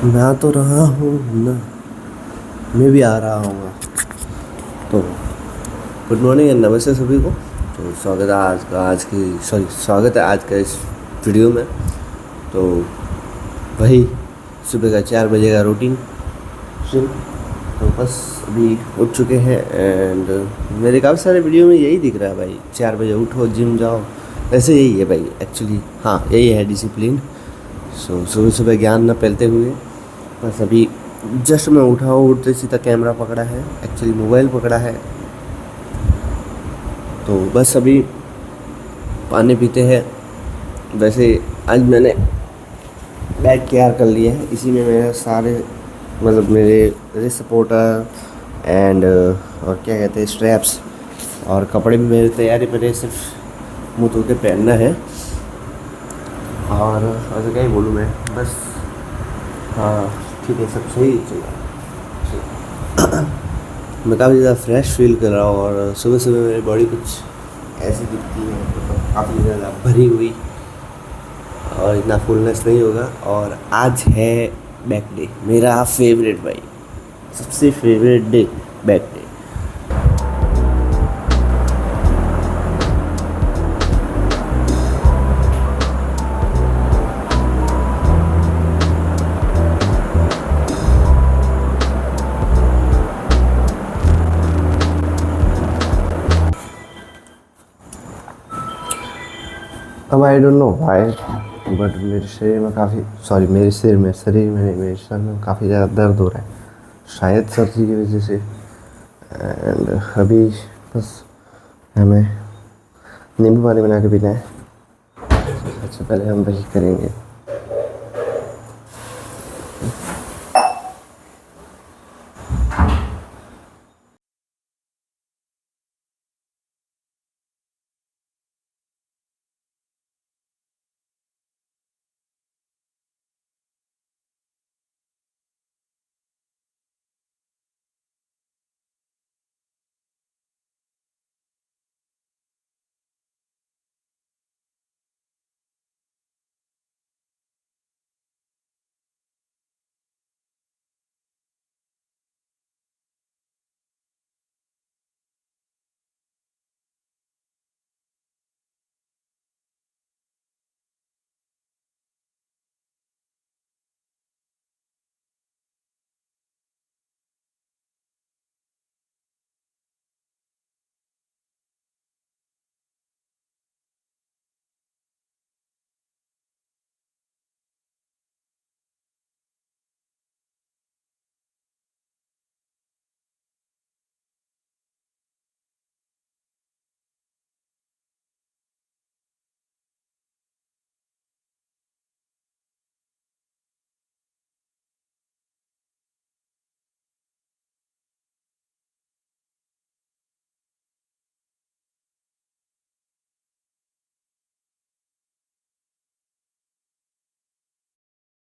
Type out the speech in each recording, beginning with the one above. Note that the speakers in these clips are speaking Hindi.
मैं तो रहा हूँ ना, मैं भी आ रहा हूँ। तो गुड मॉर्निंग एंड नमस्ते सभी को। तो स्वागत है आज का इस वीडियो में। तो वही सुबह का 4 बजे का रूटीन जिम। तो बस अभी उठ चुके हैं एंड मेरे काफ़ी सारे वीडियो में यही दिख रहा है भाई, 4 बजे उठो जिम जाओ। वैसे यही है भाई एक्चुअली, हाँ यही है डिसिप्लिन। सुबह सुबह ज्ञान न फैलते हुए बस अभी जस्ट मैं उठा हूँ, उठते सीधा कैमरा पकड़ा है, एक्चुअली मोबाइल पकड़ा है। तो बस अभी पानी पीते हैं। वैसे आज मैंने बैग तैयार कर लिया है, इसी में मेरे सारे मतलब मेरे रिस्ट सपोर्टर एंड और क्या कहते हैं स्ट्रैप्स और कपड़े भी मेरे तैयारी पर है, सिर्फ मुँह धो के पहनना है। और ऐसे क्या ही बोलूँ मैं, बस हाँ ठीक है, सब सही चल रहा है। मैं काफ़ी ज़्यादा फ्रेश फील कर रहा हूँ और सुबह सुबह मेरी बॉडी कुछ ऐसी दिखती है, मतलब काफ़ी ज़्यादा भरी हुई और इतना फुलनेस नहीं होगा। और आज है बैक डे, मेरा फेवरेट भाई, सबसे फेवरेट डे, बैक डे। अब I don't know why, but मेरे शरीर में काफ़ी सॉरी मेरे सिर में शरीर में नहीं, मेरे सर में काफ़ी ज़्यादा दर्द हो रहा है, शायद सर्दी की वजह से। एंड अभी बस हमें नींबू पानी बना के पीना है। सबसे पहले हम वही करेंगे।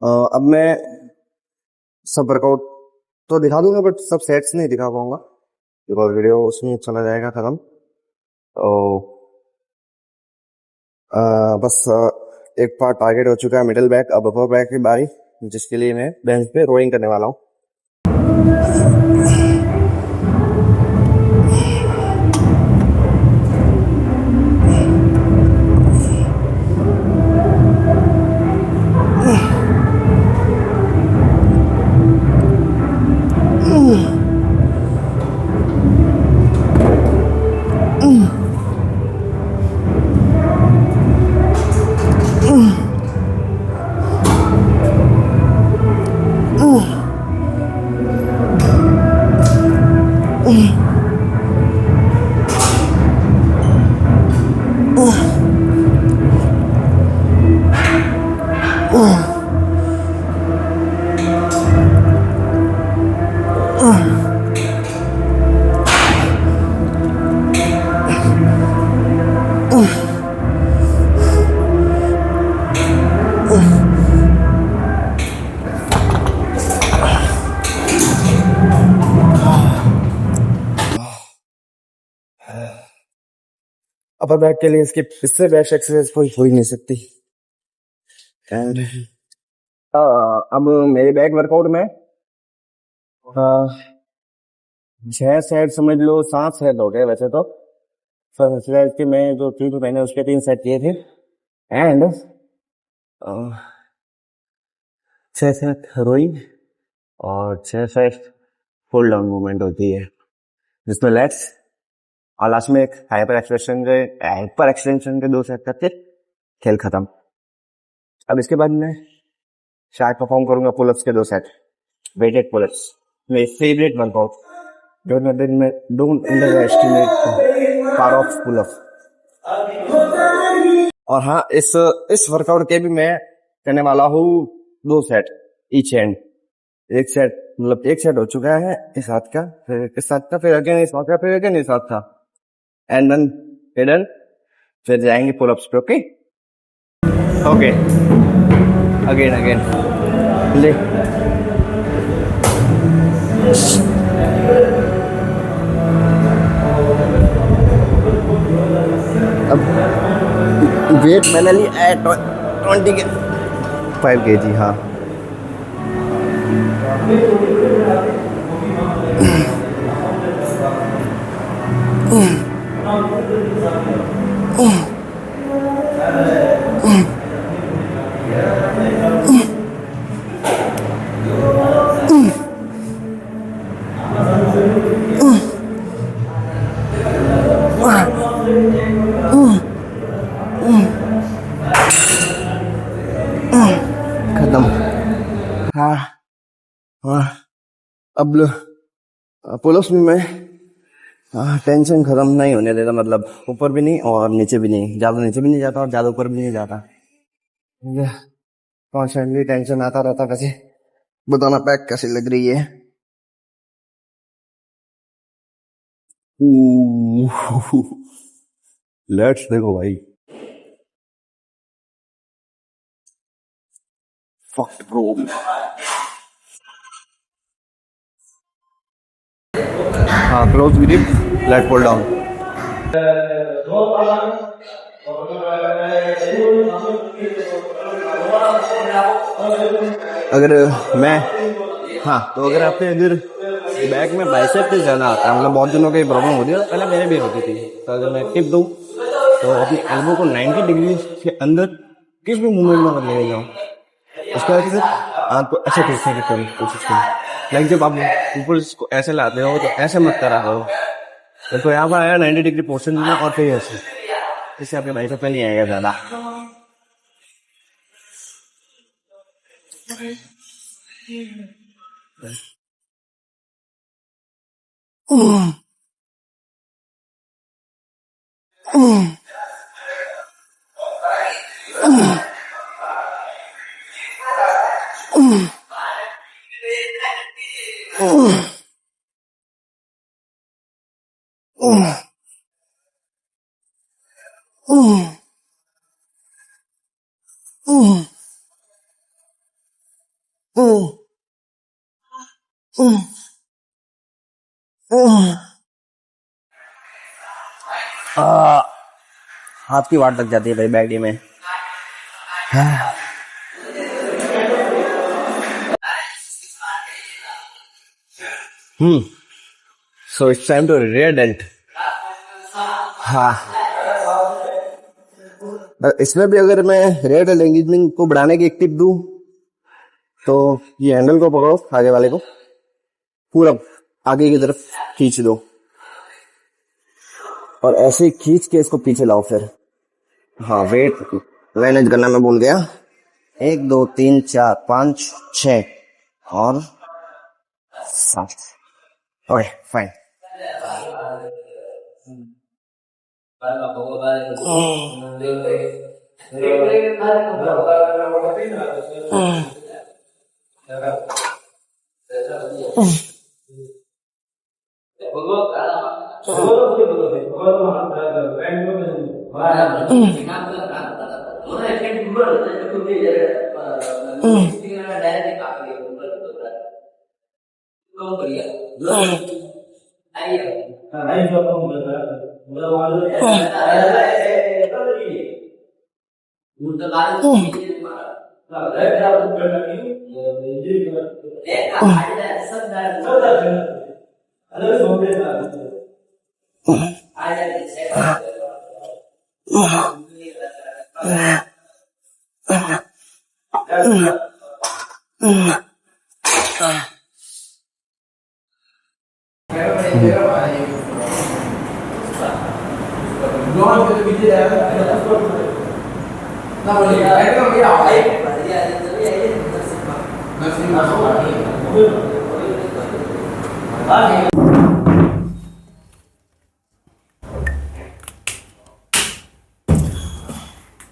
अब मैं सब वर्कआउट तो दिखा दूंगा, बट सब सेट्स नहीं दिखा पाऊंगा बिकॉज वीडियो उसमें चला जाएगा खत्म। तो बस एक पार्ट टारगेट हो चुका है, मिडिल बैक। अब अपर बैक की बारी, जिसके लिए मैं बेंच पे रोइंग करने वाला हूँ। अपर बैक के लिए इसके इससे बेस्ट एक्सरसाइज कोई हो ही नहीं सकती। एंड अब मेरे बैक वर्कआउट में 6 सेट समझ लो, 7 सेट हो गए वैसे तो। फर्स्ट के मैं जो थ्री टू मैंने उसके 3 सेट किए थे। एंड 6 सेट रोइंग और 6 सेट फुल डाउन मूवमेंट होती है, जिसमें लेट्स और लास्ट में एक हाइपर एक्सटेंशन के 2 सेट करके खेल खत्म। अब इसके बाद मैं शायद परफॉर्म करूंगा पुलअप्स के 2 सेट, वेटेड पुलअप्स, मेरी favourite workout. Don't underestimate power of pullup. और हाँ, इस वर्कआउट के भी मैं करने वाला हूँ 2 सेट ईच एंड। एक सेट हो चुका है इस हाथ का, फिर इस हाथ का, फिर अगेन इस हाथ का, फिर अगेन इस हाथ का, एंड डन। फिर जाएंगे पुलअप्स पे। ओके ओके, अगेन ले। अब वेट मैंने लिया 5 kg। हाँ, खत्म। हाँ, अब पुलअप्स में मैं टेंशन खत्म नहीं होने देता, मतलब ऊपर भी नहीं और नीचे भी नहीं, ज्यादा नीचे भी नहीं जाता और ज्यादा ऊपर भी नहीं जाता। कॉन्स्टेंटली टेंशन आता रहता। वैसे बताना पैक कैसी लग रही है? लेट्स देखो भाई। Fuck bro. हाँ, close grip, let pull down. अगर मैं अगर आपने बैक में बाइसेप पे जाना आता है, मतलब बहुत दिनों की प्रॉब्लम होती है, पहले मेरे भी होती थी, तो अगर मैं टिप दूं तो अपनी एल्बो को 90 डिग्री के अंदर किस भी मूवमेंट में अगर ले जाऊँ, उसके बाद फिर हाथ को ऐसे खींचने की कोशिश करूँ। लाइक जब आप ऊपर इसको ऐसे लाते हो तो ऐसे मत करा करो, तो यहाँ पर आया 90 डिग्री पोर्शन में और फिर ऐसे, इससे आपके बाइसेप पे नहीं आएगा ज्यादा। हाथ की वाट लग जाती है भाई बैडी में। सो इट्स टाइम टू रियडेंट। हाँ, इसमें भी अगर मैं रेड एंगेजमेंट को बढ़ाने की एक टिप दूं तो ये हैंडल को पकड़ो, आगे वाले को पूरा आगे की तरफ खींच दो और ऐसे ही खींच के इसको पीछे लाओ। फिर हाँ, वेट मैनेज करना मैं भूल गया। 1 2 3 4 5 6 और 7। Okay fine.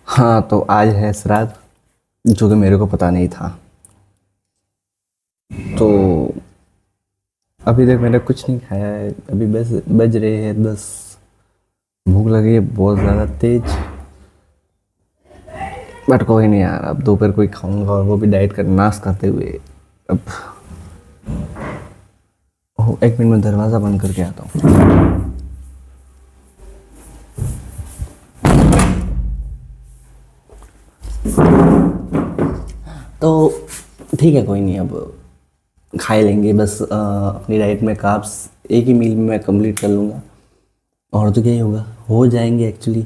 हाँ, तो आज है श्राद्ध, जो कि मेरे को पता नहीं था। तो अभी तक मैंने कुछ नहीं खाया है। अभी बस बज रहे हैं 10। भूख लगी है बहुत ज़्यादा तेज, बट कोई नहीं यार, अब दोपहर को ही खाऊंगा, और वो भी डाइट का नाश करते हुए। अब एक मिनट में दरवाज़ा बंद करके आता हूँ। तो ठीक है, कोई नहीं, अब खा ही लेंगे। बस अपनी डाइट में कार्ब्स एक ही मील में मैं कंप्लीट कर लूँगा, और तो क्या ही होगा, हो जाएंगे एक्चुअली।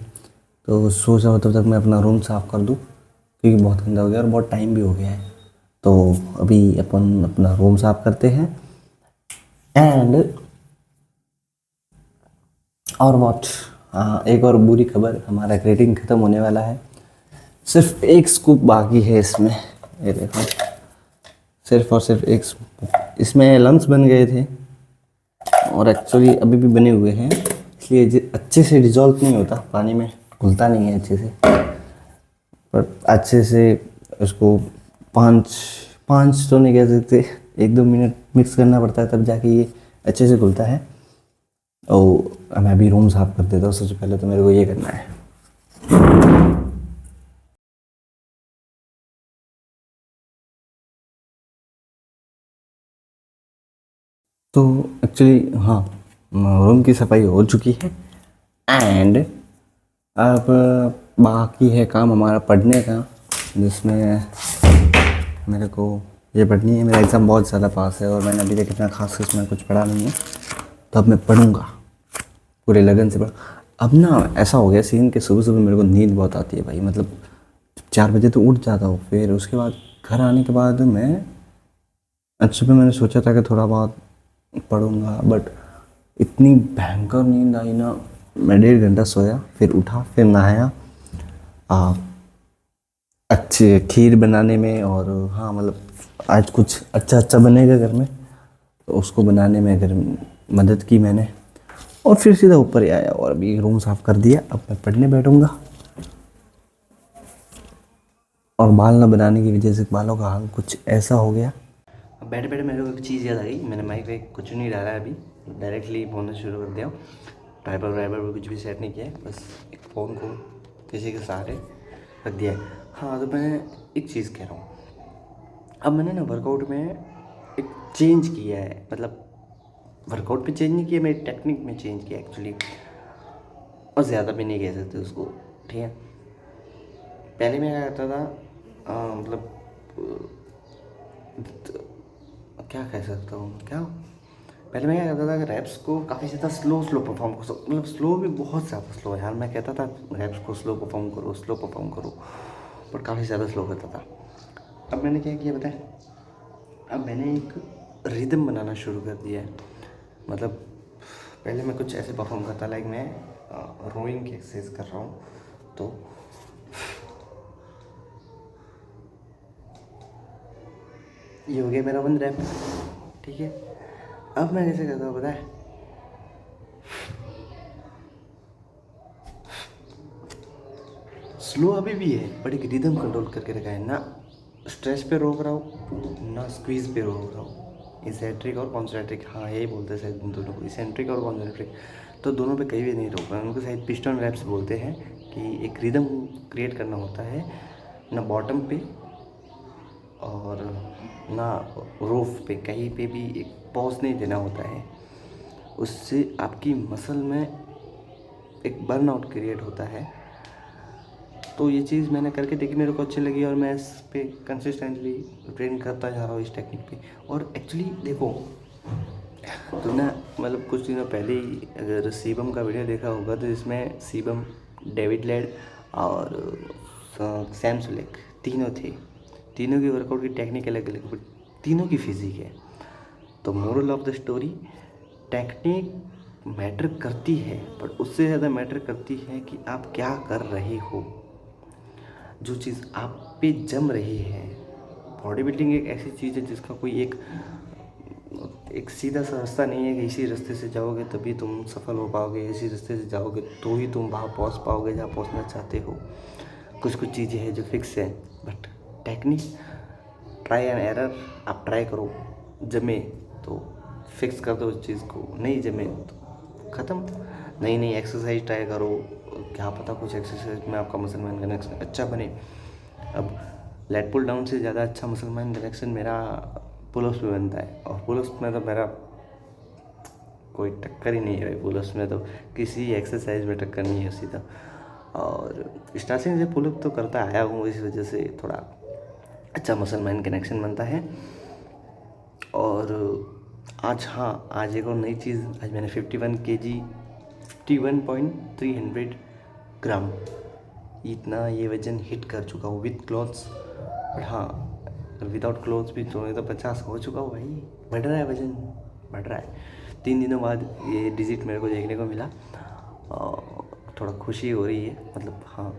तो सोच रहा हूँ तब तक मैं अपना रूम साफ़ कर दूँ, क्योंकि बहुत गंदा हो गया और बहुत टाइम भी हो गया है। तो अभी अपन अपना रूम साफ़ करते हैं। एंड और वॉट, एक और बुरी खबर, हमारा क्रेटिन ख़त्म होने वाला है। सिर्फ एक स्कूप बाकी है इसमें, ये देखो, सिर्फ और सिर्फ एक स्कूप। इसमें लम्स बन गए थे, और एक्चुअली अभी भी बने हुए हैं, इसलिए अच्छे से डिज़ोल्व नहीं होता पानी में, घुलता नहीं है अच्छे से। पर अच्छे से उसको पाँच तो नहीं कह सकते, 1-2 मिनट मिक्स करना पड़ता है, तब जाके ये अच्छे से घुलता है। और मैं अभी रूम साफ़ कर देता हूँ। सबसे पहले तो मेरे को ये करना है। तो एक्चुअली हाँ, रूम की सफाई हो चुकी है। एंड अब बाकी है काम हमारा पढ़ने का, जिसमें मेरे को ये पढ़नी है। मेरा एग्ज़ाम बहुत ज़्यादा पास है, और मैंने अभी तक इतना खास इसमें कुछ पढ़ा नहीं है। तो अब मैं पढ़ूँगा, पूरे लगन से पढ़। अब ना ऐसा हो गया सीन कि सुबह सुबह मेरे को नींद बहुत आती है भाई, मतलब 4 बजे तो उठ जाता हूँ। फिर उसके बाद घर आने के बाद मैं आज सुबह मैंने सोचा था कि थोड़ा बहुत पढ़ूंगा, बट इतनी भयंकर नींद आई ना, मैं 1.5 घंटा सोया, फिर उठा, फिर नहाया, अच्छे खीर बनाने में, और हाँ मतलब आज कुछ अच्छा अच्छा बनेगा घर में, तो उसको बनाने में अगर मदद की मैंने, और फिर सीधा ऊपर ही आया और अभी रूम साफ़ कर दिया। अब मैं पढ़ने बैठूंगा। और बाल ना बनाने की वजह से बालों का हाल कुछ ऐसा हो गया। अब बैठे बैठे मेरे को एक चीज़ याद आ गई। मैंने माइक पे कुछ नहीं डाला है अभी, डायरेक्टली बोलना शुरू कर दिया। ड्राइवर पर कुछ भी सेट नहीं किया है, बस एक फ़ोन को किसी के सहारे रख दिया है। हाँ, तो मैं एक चीज़ कह रहा हूँ, अब मैंने ना वर्कआउट में एक चेंज किया है। मतलब वर्कआउट पे चेंज नहीं किया, मेरी टेक्निक में चेंज किया एक्चुअली, और ज़्यादा भी नहीं कह सकते उसको, ठीक है। पहले मैं क्या करता था, मतलब क्या कह सकता हूँ, क्या पहले मैं क्या करता था कि रैप्स को काफ़ी ज़्यादा स्लो परफॉर्म कर सकता, मतलब स्लो भी बहुत ज़्यादा स्लो है यार। मैं कहता था रैप्स को स्लो परफॉर्म करो, पर काफ़ी ज़्यादा स्लो करता था। अब मैंने क्या किया बताएं, अब मैंने एक रिदम बनाना शुरू कर दिया है। मतलब पहले मैं कुछ ऐसे परफॉर्म करता, लाइक मैं रोइंग की एक्सरसाइज कर रहा हूँ, तो ये हो गया मेरा 1 रैप, ठीक है। अब मैं कैसे करता हूँ पता है, स्लो अभी भी है, बट एक रिदम कंट्रोल करके रखा है ना। स्ट्रेच पे रोक रहा हूँ ना स्क्वीज़ पे रोक रहा हूँ। इसेंट्रिक और कॉन्सेंट्रिक, हाँ यही बोलते हैं शायद दोनों को, इसेंट्रिक और कॉन्सेंट्रिक। तो दोनों पे कहीं भी नहीं रोक रहा है, उनको शायद पिस्टन रैप्स बोलते हैं, कि एक रिदम क्रिएट करना होता है ना बॉटम पे और ना रूफ पे, कहीं पे भी एक पॉज नहीं देना होता है। उससे आपकी मसल में एक बर्नआउट क्रिएट होता है, तो ये चीज़ मैंने करके देखी, मेरे को अच्छी लगी और मैं इस पे कंसिस्टेंटली ट्रेन करता जा रहा हूँ इस टेक्निक पे। और एक्चुअली देखो तो ना, मतलब कुछ दिनों पहले ही अगर शिवम का वीडियो देखा होगा तो इसमें शिवम, डेविड लेड और सैम सुलेक तीनों थे। तीनों की वर्कआउट की टेक्निक अलग अलग, बट तीनों की फिजिक है। तो moral of the story, technique matter करती है, पर उससे ज़्यादा मैटर करती है कि आप क्या कर रहे हो, जो चीज़ आप पे जम रही है। बॉडी बिल्डिंग एक ऐसी चीज़ है जिसका कोई एक सीधा सा रास्ता नहीं है कि इसी रास्ते से जाओगे तभी तुम सफल हो पाओगे, इसी रास्ते से जाओगे तो ही तुम वहाँ पहुँच पाओगे जहाँ पहुँचना चाहते हो। कुछ कुछ चीज़ें हैं जो फिक्स है, but technique try and error. आप ट्राई करो, जमे तो फिक्स कर दो उस चीज़ को, नहीं जमे तो ख़त्म। नई नई एक्सरसाइज ट्राई करो, क्या पता कुछ एक्सरसाइज में आपका मसल माइंड कनेक्शन अच्छा बने। अब लेट पुल डाउन से ज़्यादा अच्छा मसल माइंड कनेक्शन मेरा पुलअप्स में बनता है, और पुलअप्स में तो मेरा कोई टक्कर ही नहीं है भाई। पुलअप्स में तो किसी एक्सरसाइज में टक्कर नहीं है सीधा। और स्टार्टिंग से पुलअप तो करता आया हूँ, इस वजह से थोड़ा अच्छा मसल माइंड कनेक्शन बनता है। और आज एक और नई चीज़, आज मैंने 51 kg 51.300 ग्राम इतना ये वज़न हिट कर चुका हूँ विद क्लॉथ्स। बट हाँ, विदाउट क्लोथ्स भी तो 50 हो चुका हूँ भाई। बढ़ रहा है वज़न, बढ़ रहा है। 3 दिनों बाद ये डिजिट मेरे को देखने को मिला, थोड़ा खुशी हो रही है। मतलब हाँ,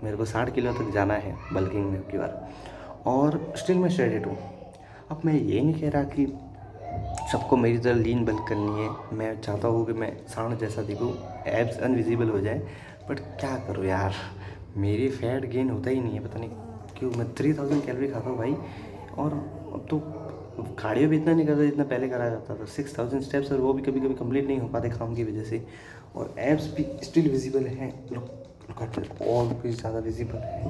मेरे को 60 किलो तक जाना है बल्किंग में की बार, और स्टिल मैं श्रेडेड हूँ। अब मैं ये नहीं कह रहा कि सबको मेरी तरह लीन बल्क करनी है। मैं चाहता हूँ कि मैं सांड जैसा दिखूँ, एब्स अनविजिबल हो जाए, बट क्या करूँ यार, मेरी फैट गेन होता ही नहीं है, पता नहीं क्यों। मैं 3000 कैलोरी खाता हूँ भाई, और अब तो कार्डियो भी इतना नहीं करता जितना पहले करा जाता था। 6000 स्टेप्स, और वो भी कभी कभी कंप्लीट नहीं हो पाते काम की वजह से, और एब्स भी स्टिल विजिबल हैं। और भी ज़्यादा विजिबल है।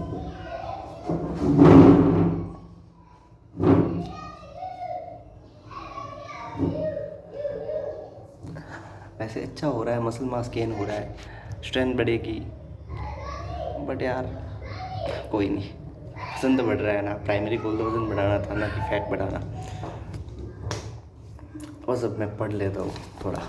वैसे अच्छा हो रहा है, मसल मास गेन हो रहा है, स्ट्रेंथ बढ़ेगी, बट यार कोई नहीं, वजन तो बढ़ रहा है ना। प्राइमरी गोल तो वजन बढ़ाना था, ना कि फैट बढ़ाना। बस अब मैं पढ़ लेता हूँ थोड़ा।